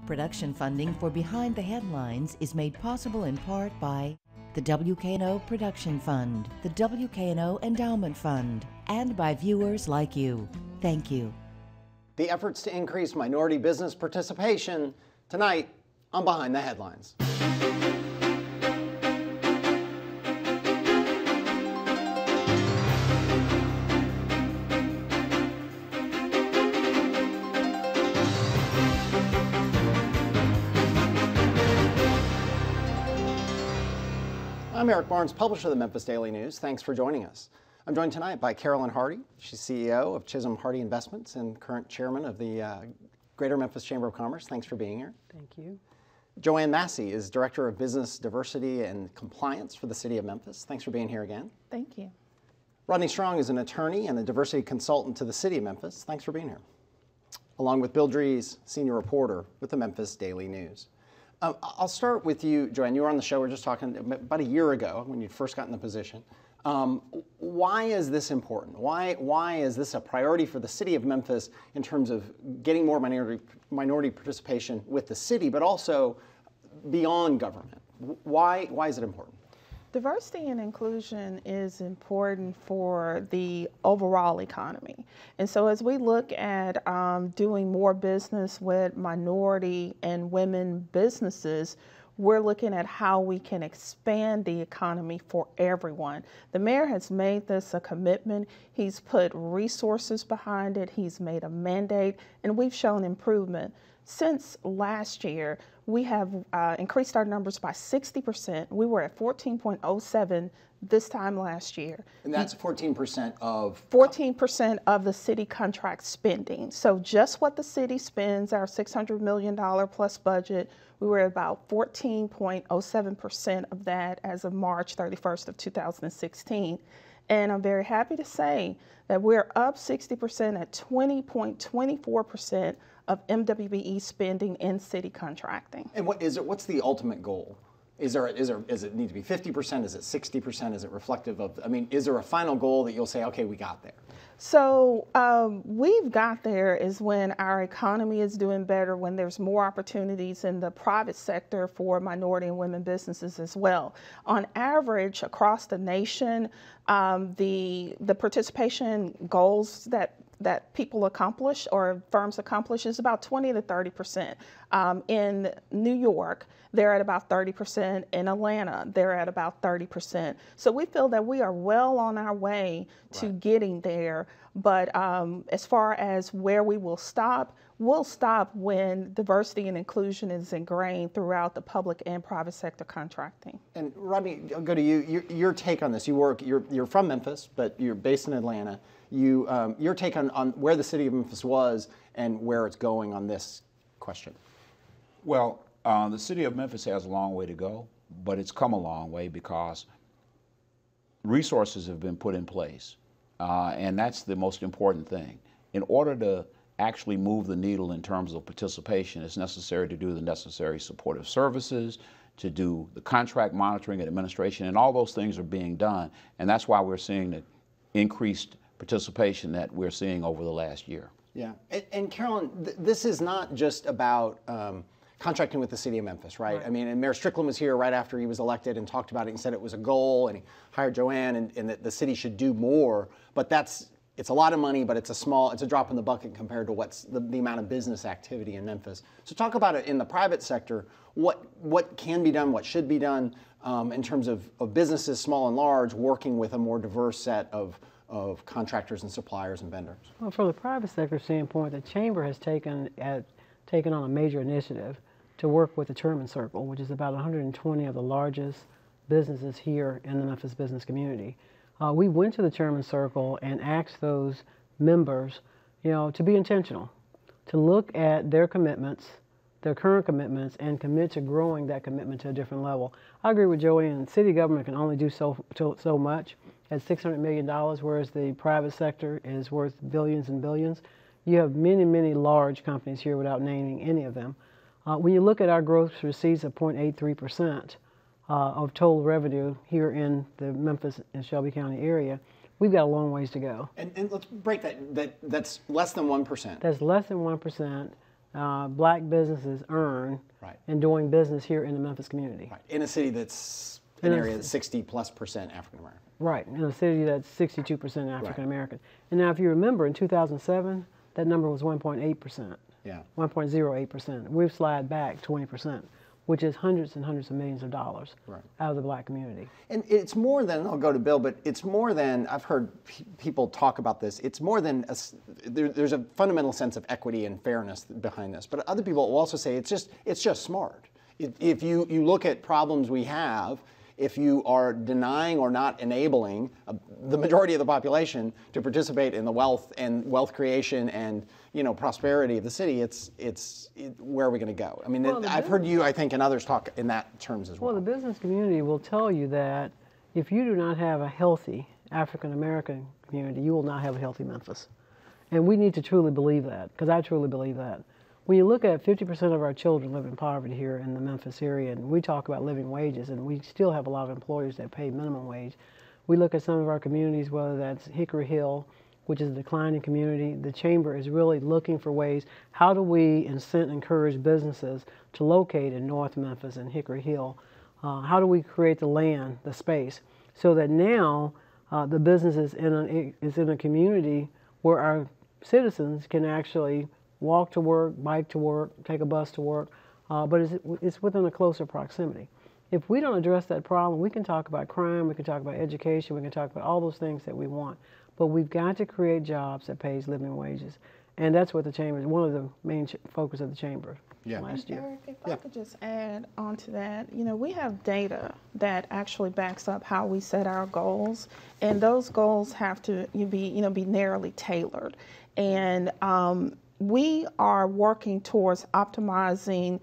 Production funding for Behind the Headlines is made possible in part by the WKNO Production Fund, the WKNO Endowment Fund, and by viewers like you. Thank you. The efforts to increase minority business participation tonight on Behind the Headlines. I'm Eric Barnes, publisher of the Memphis Daily News. Thanks for joining us. I'm joined tonight by Carolyn Hardy. She's CEO of Chisholm Hardy Investments and current chairman of the Greater Memphis Chamber of Commerce. Thanks for being here. Thank you. Joanne Massey is Director of Business Diversity and Compliance for the City of Memphis. Thanks for being here again. Thank you. Rodney Strong is an attorney and a diversity consultant to the City of Memphis. Thanks for being here. Along with Bill Dries, senior reporter with the Memphis Daily News. I'll start with you, Joanne. You were on the show, we were just talking about a year ago when you first got in the position. Why is this important? Why is this a priority for the City of Memphis in terms of getting more minority participation with the city, but also beyond government? Why is it important? Diversity and inclusion is important for the overall economy. And so as we look at doing more business with minority and women businesses, we're looking at how we can expand the economy for everyone. The mayor has made this a commitment. He's put resources behind it. He's made a mandate, and we've shown improvement. Since last year, we have increased our numbers by 60%. We were at 14.07 this time last year. And that's 14% of? 14% of the city contract spending. So just what the city spends, our $600 million plus budget, we were at about 14.07% of that as of March 31st of 2016. And I'm very happy to say that we're up 60% at 20.24% of MWBE spending in city contracting. And what's the ultimate goal? Does it need to be 50%? Is it 60%? Is it reflective of, is there a final goal that you'll say, okay, we got there? So we've got there is when our economy is doing better, when there's more opportunities in the private sector for minority and women businesses as well. On average, across the nation, the participation goals that people accomplish or firms accomplish is about 20 to 30%. In New York, they're at about 30%. In Atlanta, they're at about 30%. So we feel that we are well on our way to getting there. But as far as where we will stop, we'll stop when diversity and inclusion is ingrained throughout the public and private sector contracting. And Rodney, I'll go to you. Your take on this. You're from Memphis, but you're based in Atlanta. Your take on where the City of Memphis was and where it's going on this question. Well, the City of Memphis has a long way to go, but it's come a long way because resources have been put in place, and that's the most important thing. In order to actually move the needle in terms of participation, it's necessary to do the necessary supportive services, to do the contract monitoring and administration, and all those things are being done, and that's why we're seeing the increased participation that we're seeing over the last year. Yeah, and Carolyn, this is not just about contracting with the City of Memphis, right? And Mayor Strickland was here right after he was elected and talked about it and said it was a goal, and he hired Joanne and that the city should do more, but it's a lot of money, but it's a drop in the bucket compared to what's the amount of business activity in Memphis. So talk about it in the private sector, what can be done, what should be done in terms of businesses, small and large, working with a more diverse set of contractors and suppliers and vendors. Well, from the private sector standpoint, the Chamber has taken on a major initiative to work with the Chairman Circle, which is about 120 of the largest businesses here in the Memphis business community. We went to the Chairman Circle and asked those members, to be intentional, to look at their commitments, their current commitments, and commit to growing that commitment to a different level. I agree with Joanne. City government can only do so much at $600 million, whereas the private sector is worth billions and billions. You have many, many large companies here without naming any of them. When you look at our gross receipts of 0.83% of total revenue here in the Memphis and Shelby County area, we've got a long ways to go. And let's break that. That's less than 1%. That's less than 1%. black businesses earn Right. in doing business here in the Memphis community. Right. In a city that's an area that's 60+% African American. Right, in a city that's 62% African American. And now if you remember, in 2007, that number was 1.8%. Yeah. 1.08%. We've slid back 20%, which is hundreds and hundreds of millions of dollars out of the black community. And it's more than, I'll go to Bill, but it's more than, I've heard people talk about this, it's more than, there's a fundamental sense of equity and fairness behind this. But other people will also say it's just smart. If you look at problems we have, if you are denying or not enabling the majority of the population to participate in the wealth creation and prosperity of the city, where are we going to go? I mean, I've heard you, I think, and others talk in that terms as well. Well, the business community will tell you that if you do not have a healthy African American community, you will not have a healthy Memphis. And we need to truly believe that, because I truly believe that. When you look at 50% of our children live in poverty here in the Memphis area, and we talk about living wages, and we still have a lot of employers that pay minimum wage. We look at some of our communities, whether that's Hickory Hill, which is a declining community. The Chamber is really looking for ways, how do we incent and encourage businesses to locate in North Memphis and Hickory Hill? How do we create the land, the space, so that now the business is in a community where our citizens can actually walk to work, bike to work, take a bus to work, but it's within a closer proximity. If we don't address that problem, we can talk about crime, we can talk about education, we can talk about all those things that we want, but we've got to create jobs that pays living wages. And that's what the Chamber is, one of the main focus of the Chamber last year. Eric, if I could just add on to that, we have data that actually backs up how we set our goals, and those goals have to be narrowly tailored. And we are working towards optimizing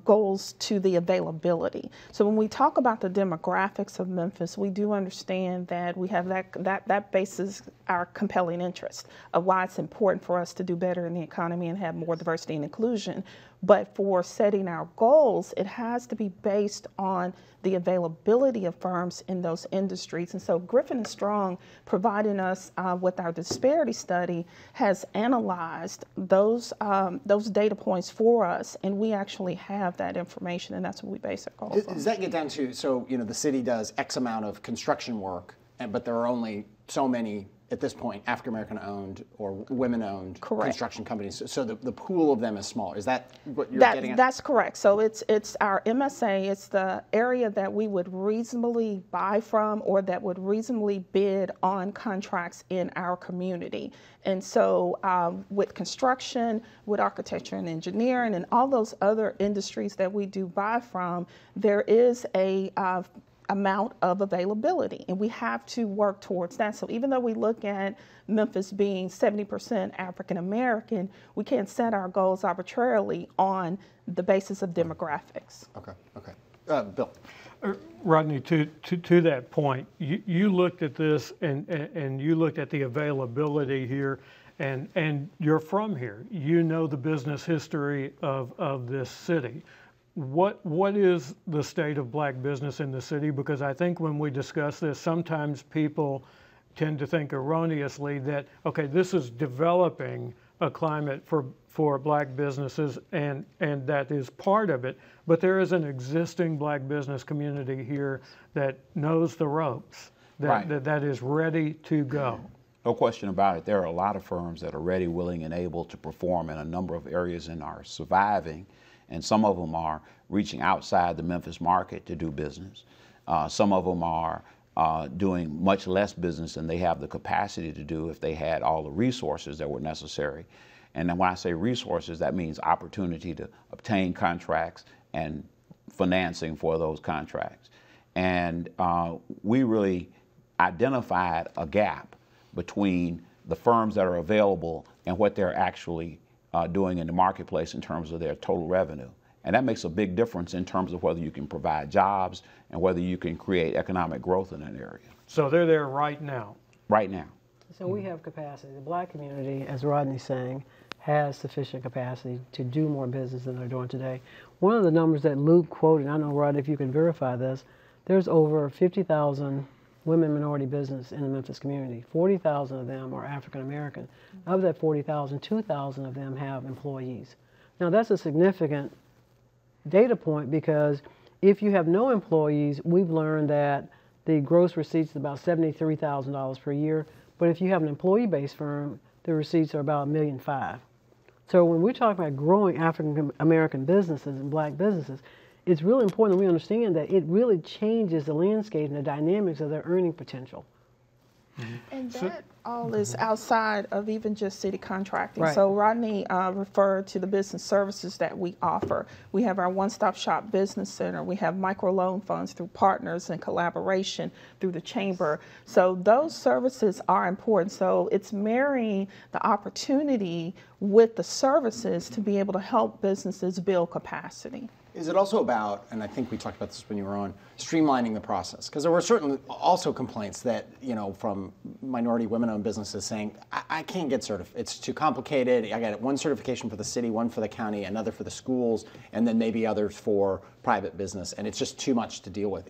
goals to the availability. So when we talk about the demographics of Memphis, we do understand that we have that bases our compelling interest of why it's important for us to do better in the economy and have more diversity and inclusion. But for setting our goals, it has to be based on the availability of firms in those industries. And so Griffin and Strong, providing us with our disparity study, has analyzed those data points for us, and we actually have that information, and that's what we base our goals on. Does that get down to, so the city does X amount of construction work, but there are only so many at this point African American owned or women owned construction companies, so the pool of them is small. Is that what you're getting at? That's correct. So it's our MSA, it's the area that we would reasonably buy from or that would reasonably bid on contracts in our community. And so with construction, with architecture and engineering and all those other industries that we do buy from, there is a amount of availability, and we have to work towards that. So even though we look at Memphis being 70% African American, we can't set our goals arbitrarily on the basis of demographics. Okay. Bill. Rodney, to that point, you looked at this and you looked at the availability here, and you're from here. You know the business history of this city. What is the state of black business in the city? Because I think when we discuss this, sometimes people tend to think erroneously that, okay, this is developing a climate for black businesses, and that is part of it, but there is an existing black business community here that knows the ropes, that is ready to go. No question about it. There are a lot of firms that are ready, willing, and able to perform in a number of areas and are surviving. And some of them are reaching outside the Memphis market to do business. Some of them are doing much less business than they have the capacity to do if they had all the resources that were necessary. And then when I say resources, that means opportunity to obtain contracts and financing for those contracts. And we really identified a gap between the firms that are available and what they're actually doing in the marketplace in terms of their total revenue. And that makes a big difference in terms of whether you can provide jobs and whether you can create economic growth in an area. So they're there right now? Right now. So we have capacity. The black community, as Rodney's saying, has sufficient capacity to do more business than they're doing today. One of the numbers that Luke quoted, I know, Rodney, if you can verify this, there's over 50,000 women minority business in the Memphis community. 40,000 of them are African American. Of that 40,000, 2,000 of them have employees. Now that's a significant data point because if you have no employees, we've learned that the gross receipts is about $73,000 per year. But if you have an employee-based firm, the receipts are about $1.5 million. So when we're talking about growing African American businesses and black businesses, it's really important that we understand that it really changes the landscape and the dynamics of their earning potential. And that all is outside of even just city contracting. Right. So Rodney referred to the business services that we offer. We have our one-stop shop business center. We have microloan funds through partners and collaboration through the chamber. So those services are important. So it's marrying the opportunity with the services to be able to help businesses build capacity. Is it also about, and I think we talked about this when you were on, streamlining the process? Because there were certainly also complaints that, from minority women-owned businesses saying, I can't get certified. It's too complicated. I got one certification for the city, one for the county, another for the schools, and then maybe others for private business, and it's just too much to deal with.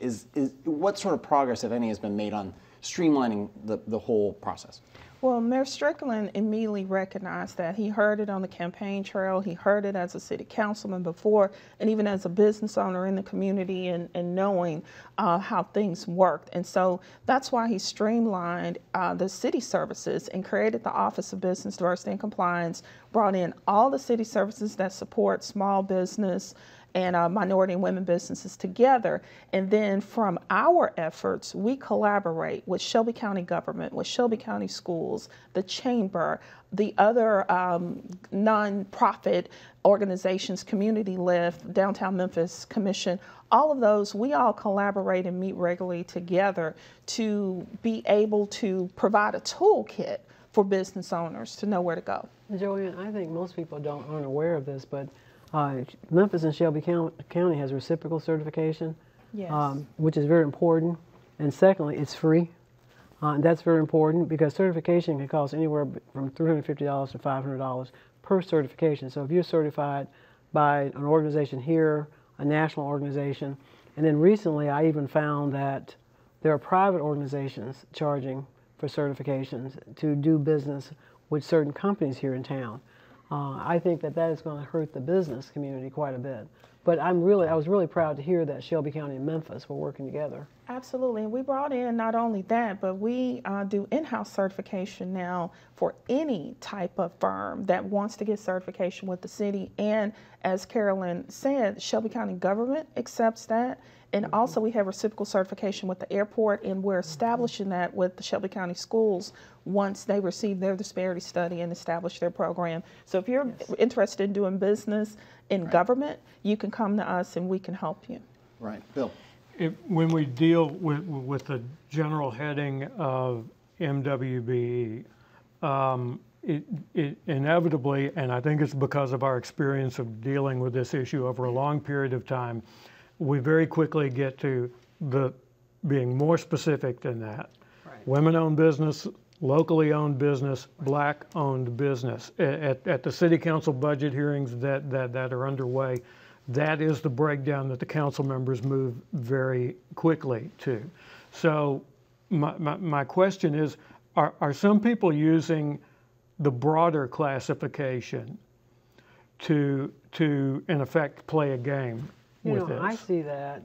What sort of progress, if any, has been made on streamlining the whole process? Well, Mayor Strickland immediately recognized that. He heard it on the campaign trail. He heard it as a city councilman before, and even as a business owner in the community and knowing how things worked. And so that's why he streamlined the city services and created the Office of Business Diversity and Compliance, brought in all the city services that support small business and minority and women businesses together. And then from our efforts, we collaborate with Shelby County government, with Shelby County schools, the chamber, the other nonprofit organizations, Community Lift, Downtown Memphis Commission, all of those, we all collaborate and meet regularly together to be able to provide a toolkit for business owners to know where to go. Joanne, I think most people aren't aware of this, but Memphis and Shelby County has reciprocal certification, Yes. Which is very important. And secondly, it's free. That's very important because certification can cost anywhere from $350 to $500 per certification. So if you're certified by an organization here, a national organization, and then recently I even found that there are private organizations charging for certifications to do business with certain companies here in town. I think that is going to hurt the business community quite a bit. But I was really proud to hear that Shelby County and Memphis were working together. Absolutely, and we brought in not only that, but we do in-house certification now for any type of firm that wants to get certification with the city. And as Carolyn said, Shelby County government accepts that. And also we have reciprocal certification with the airport, and we're establishing that with the Shelby County schools once they receive their disparity study and establish their program. So if you're interested in doing business in government, you can come to us and we can help you. Right. Bill? When we deal with the general heading of MWBE, it inevitably, and I think it's because of our experience of dealing with this issue over a long period of time, we very quickly get to being more specific than that. Right. Women-owned business, locally owned business, black-owned business. At the city council budget hearings that are underway, that is the breakdown that the council members move very quickly to. So my question is, are some people using the broader classification to in effect play a game with this? I see that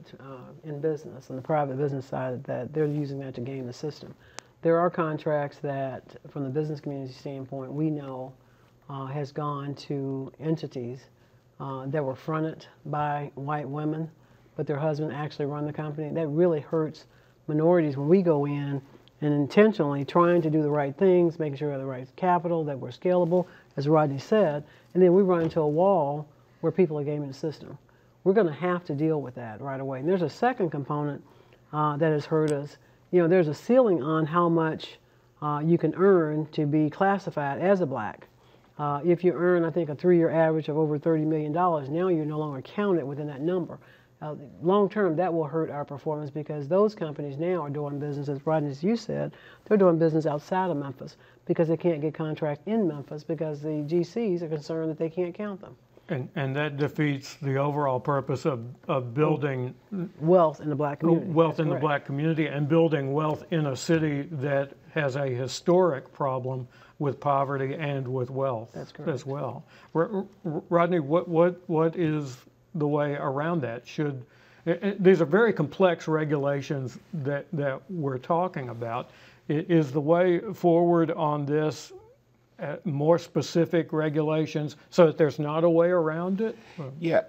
in business, on the private business side, that they're using that to game the system. There are contracts that, from the business community standpoint, we know has gone to entities that were fronted by white women, but their husband actually run the company. That really hurts minorities when we go in and intentionally trying to do the right things, making sure we have the right capital, that we're scalable, as Rodney said, and then we run into a wall where people are gaming the system. We're going to have to deal with that right away. And there's a second component that has hurt us. There's a ceiling on how much you can earn to be classified as a black. If you earn, I think, a 3-year average of over $30 million, now you're no longer counted within that number. Long term, that will hurt our performance because those companies now are doing business, as Rodney, as you said, they're doing business outside of Memphis because they can't get contracts in Memphis because the GCs are concerned that they can't count them. And that defeats the overall purpose of building Wealth in the black community. wealth That's in the correct. black community and building wealth in a city that has a historic problem with poverty and with wealth That's correct. as well. Rodney, what is the way around that? These are very complex regulations that we're talking about. Is the way forward on this more specific regulations so that there's not a way around it? Yeah,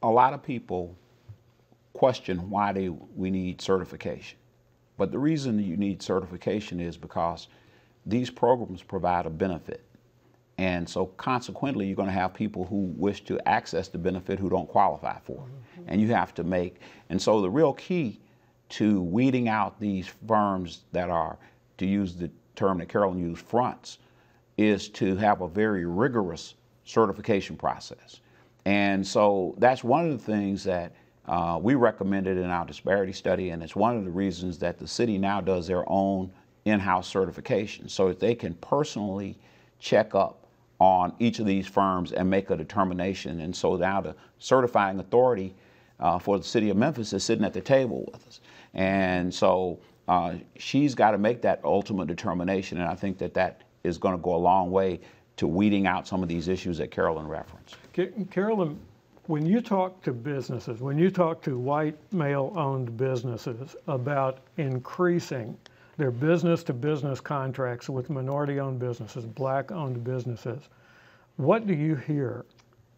a lot of people question why we need certification. But the reason you need certification is because these programs provide a benefit. And so consequently, you're going to have people who wish to access the benefit who don't qualify for it. And you have to and so the real key to weeding out these firms that are, to use the term that Carolyn used, fronts, is to have a very rigorous certification process. And so that's one of the things that we recommended in our disparity study, and it's one of the reasons that the city now does their own in-house certification, so that they can personally check up on each of these firms and make a determination. And so now the certifying authority for the city of Memphis is sitting at the table with us. And so she's got to make that ultimate determination, and I think that is going to go a long way to weeding out some of these issues that Carolyn referenced. Carolyn, when you talk to businesses, when you talk to white male-owned businesses about increasing their business-to-business contracts with minority-owned businesses, black-owned businesses, what do you hear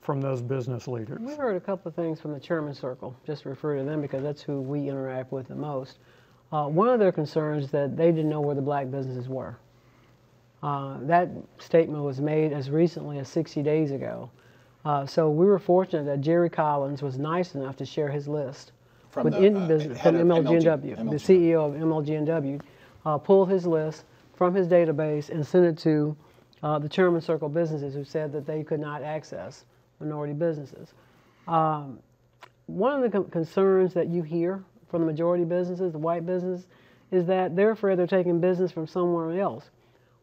from those business leaders? We heard a couple of things from the Chairman's Circle, just to refer to them because that's who we interact with the most. One of their concerns is that they didn't know where the black businesses were. That statement was made as recently as 60 days ago. So we were fortunate that Jerry Collins was nice enough to share his list From with the, business, head from of MLG&W. The CEO of MLG&W pulled his list from his database and sent it to the Chairman's Circle businesses who said that they could not access minority businesses. One of the concerns that you hear from the majority businesses, the white business, is that they're afraid they're taking business from somewhere else.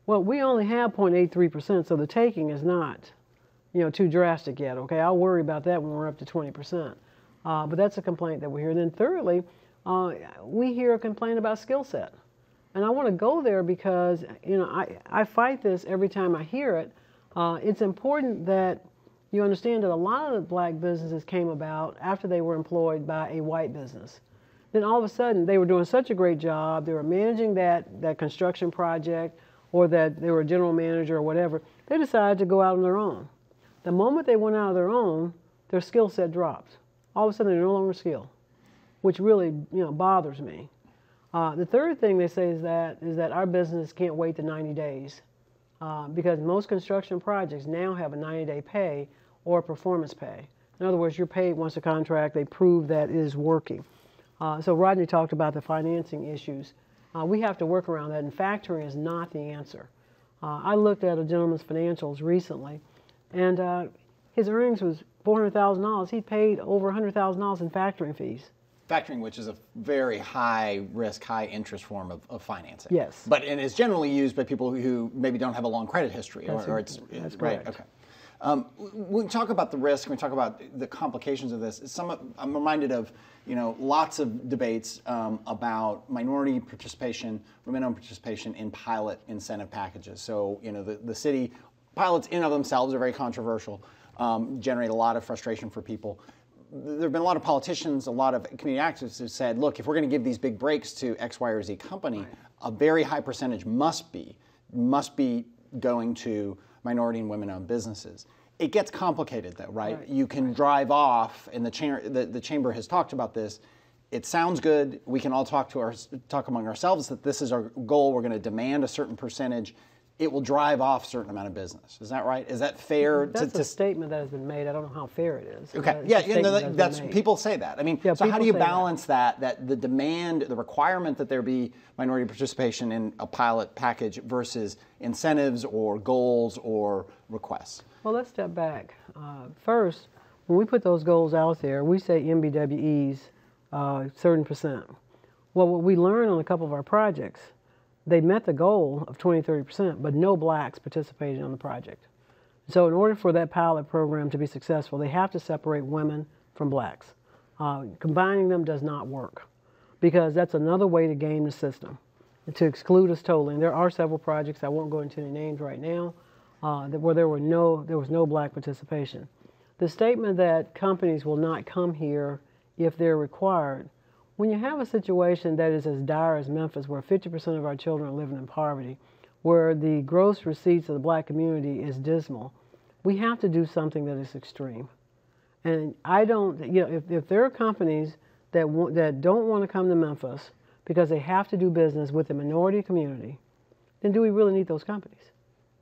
Well, we only have 0.83%, so the taking is not, too drastic yet. Okay, I'll worry about that when we're up to 20%. But that's a complaint that we hear. And then thirdly, we hear a complaint about skill set, and I want to go there because I fight this every time I hear it. It's important that you understand that a lot of the black businesses came about after they were employed by a white business. Then all of a sudden, they were doing such a great job. They were managing that construction project, or that they were a general manager or whatever. They decided to go out on their own. The moment they went out on their own, their skill set dropped. All of a sudden, they're no longer skilled, which really bothers me. The third thing they say is that our business can't wait the 90 days because most construction projects now have a 90-day pay or performance pay. In other words, you're paid once a contract, they prove that it is working. So Rodney talked about the financing issues. We have to work around that, and factoring is not the answer. I looked at a gentleman's financials recently, and his earnings was $400,000. He paid over $100,000 in factoring fees. Factoring, which is a very high risk, high interest form of financing. Yes. And it's generally used by people who maybe don't have a long credit history. That's Right, correct. okay. When we talk about the risk, when we talk about the complications of this, I'm reminded of lots of debates about minority participation, women-owned participation in pilot incentive packages. So the city pilots in and of themselves are very controversial, generate a lot of frustration for people. There have been a lot of politicians, a lot of community activists who said, look, if we're going to give these big breaks to X, Y, or Z company, a very high percentage must be going to minority and women-owned businesses. It gets complicated, though, right? You can drive off, and the chamber has talked about this. It sounds good. We can all talk among ourselves that this is our goal. We're going to demand a certain percentage. It will drive off a certain amount of business. Is that right? Is that fair? That's a statement that has been made. I don't know how fair it is. Okay. That's people say that. I mean, so how do you balance that the demand, the requirement that there be minority participation in a pilot package versus incentives or goals or requests? Well, let's step back. First, when we put those goals out there, we say MBWEs, certain percent. Well, what we learned on a couple of our projects, they met the goal of 20-30%, but no blacks participated on the project. So in order for that pilot program to be successful, they have to separate women from blacks. Combining them does not work because that's another way to game the system, to exclude us totally. And there are several projects, I won't go into any names right now, where there was no black participation. The statement that companies will not come here if they're required, when you have a situation that is as dire as Memphis, where 50% of our children are living in poverty, where the gross receipts of the black community is dismal, we have to do something that is extreme. And I don't, if there are companies that don't want to come to Memphis because they have to do business with the minority community, then do we really need those companies?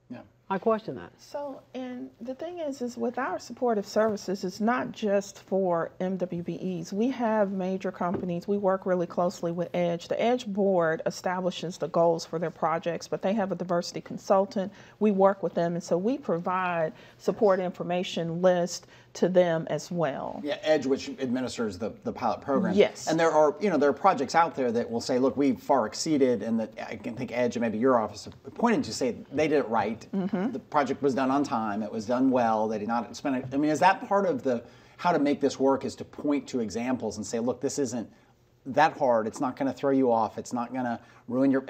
Yeah. I question that. So, and the thing is with our supportive services, it's not just for MWBEs. We have major companies. We work really closely with EDGE. The EDGE board establishes the goals for their projects, but they have a diversity consultant. We work with them, and so we provide support information list to them as well. Yeah, EDGE, which administers the pilot program. Yes. And there are projects out there that will say, look, we've far exceeded, and that I can think EDGE and maybe your office have pointed to say they did it right. Mm-hmm. The project was done on time. It was done well. They did not spend it. I mean, is that part of the how to make this work, is to point to examples and say, look, this isn't that hard. It's not going to throw you off. It's not going to ruin your,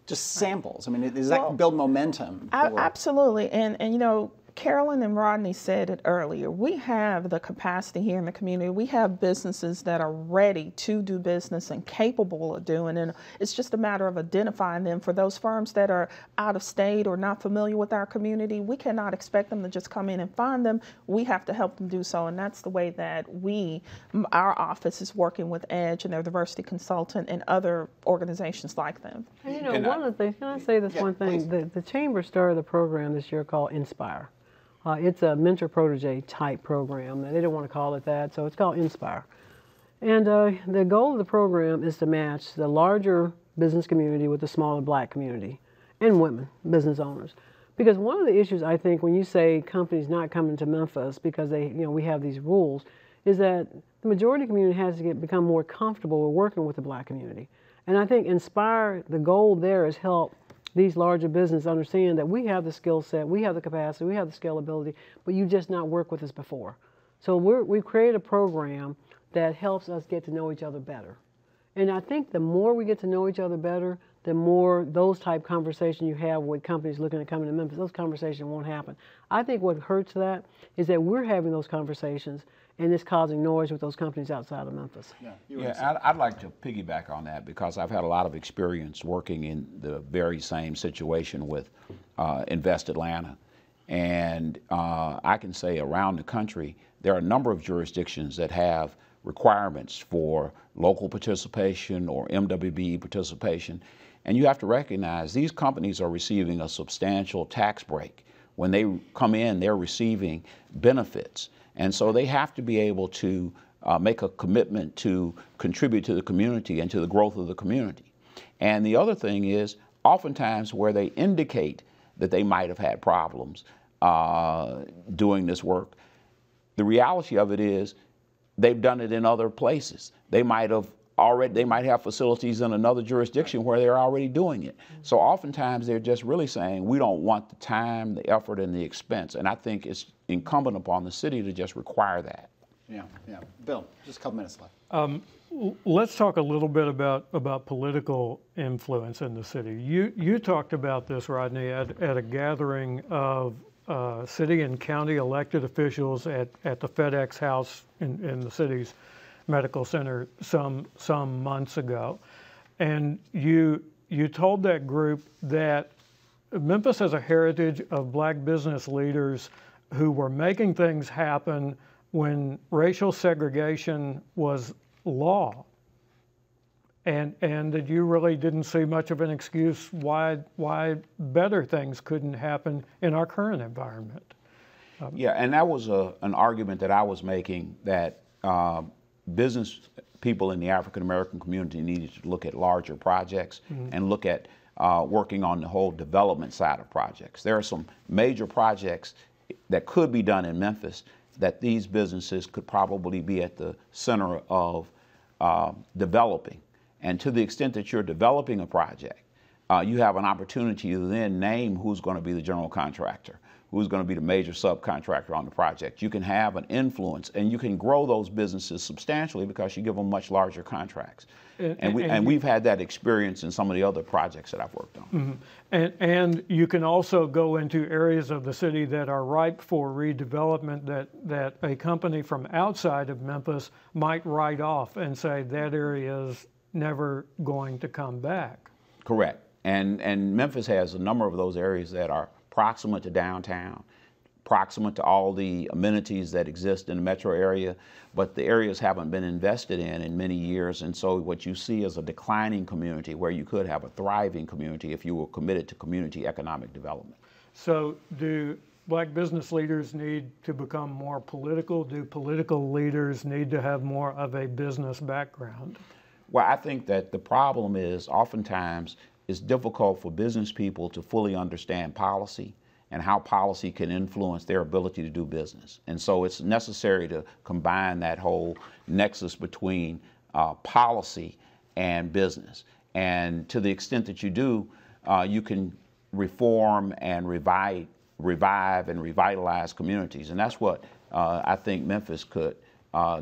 just samples. I mean, does that build momentum? Absolutely. And Carolyn and Rodney said it earlier. We have the capacity here in the community. We have businesses that are ready to do business and capable of doing it. And it's just a matter of identifying them. For those firms that are out of state or not familiar with our community, we cannot expect them to just come in and find them. We have to help them do so. And that's the way that our office is working with EDGE and their diversity consultant and other organizations like them. And one of the things, can I say this one thing? The Chamber started a program this year called Inspire. It's a mentor-protege type program. They don't want to call it that, so it's called Inspire. And the goal of the program is to match the larger business community with the smaller black community and women, business owners. Because one of the issues, I think, when you say companies not coming to Memphis because we have these rules, is that the majority community has to become more comfortable with working with the black community. And I think Inspire, the goal there is help these larger businesses understand that we have the skill set, we have the capacity, we have the scalability, but you just not worked with us before. So we've created a program that helps us get to know each other better. And I think the more we get to know each other better, the more those type conversations you have with companies looking at coming to Memphis, those conversations won't happen. I think what hurts that is that we're having those conversations and it's causing noise with those companies outside of Memphis. I'd like to piggyback on that because I've had a lot of experience working in the very same situation with Invest Atlanta. And I can say around the country, there are a number of jurisdictions that have requirements for local participation or MWBE participation. And you have to recognize these companies are receiving a substantial tax break. When they come in, they're receiving benefits. And so they have to be able to make a commitment to contribute to the community and to the growth of the community. And the other thing is, oftentimes where they indicate that they might have had problems doing this work, the reality of it is they've done it in other places. They might have facilities in another jurisdiction where they're already doing it. So oftentimes they're just really saying, we don't want the time, the effort, and the expense. And I think it's incumbent upon the city to just require that. Yeah. Bill, just a couple minutes left. Let's talk a little bit about political influence in the city. You talked about this, Rodney, at a gathering of city and county elected officials at the FedEx House in the city's medical center some months ago. And you told that group that Memphis has a heritage of black business leaders who were making things happen when racial segregation was law. And that you really didn't see much of an excuse why better things couldn't happen in our current environment. And that was an argument that I was making, that business people in the African American community needed to look at larger projects and look at working on the whole development side of projects. There are some major projects that could be done in Memphis that these businesses could probably be at the center of developing. And to the extent that you're developing a project, you have an opportunity to then name who's going to be the general contractor, who's going to be the major subcontractor on the project. You can have an influence, and you can grow those businesses substantially because you give them much larger contracts. And we've had that experience in some of the other projects that I've worked on. Mm-hmm. And you can also go into areas of the city that are ripe for redevelopment that a company from outside of Memphis might write off and say that area is never going to come back. Correct. And Memphis has a number of those areas that are proximate to downtown, proximate to all the amenities that exist in the metro area, but the areas haven't been invested in many years, and so what you see is a declining community where you could have a thriving community if you were committed to community economic development. So do Black business leaders need to become more political? Do political leaders need to have more of a business background? Well, I think that the problem is oftentimes it's difficult for business people to fully understand policy and how policy can influence their ability to do business. And so it's necessary to combine that whole nexus between policy and business. And to the extent that you do, you can reform and revive and revitalize communities. And that's what I think Memphis could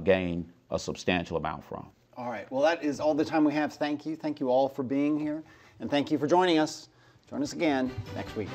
gain a substantial amount from. All right, well, that is all the time we have. Thank you all for being here, and thank you for joining us. Join us again next week.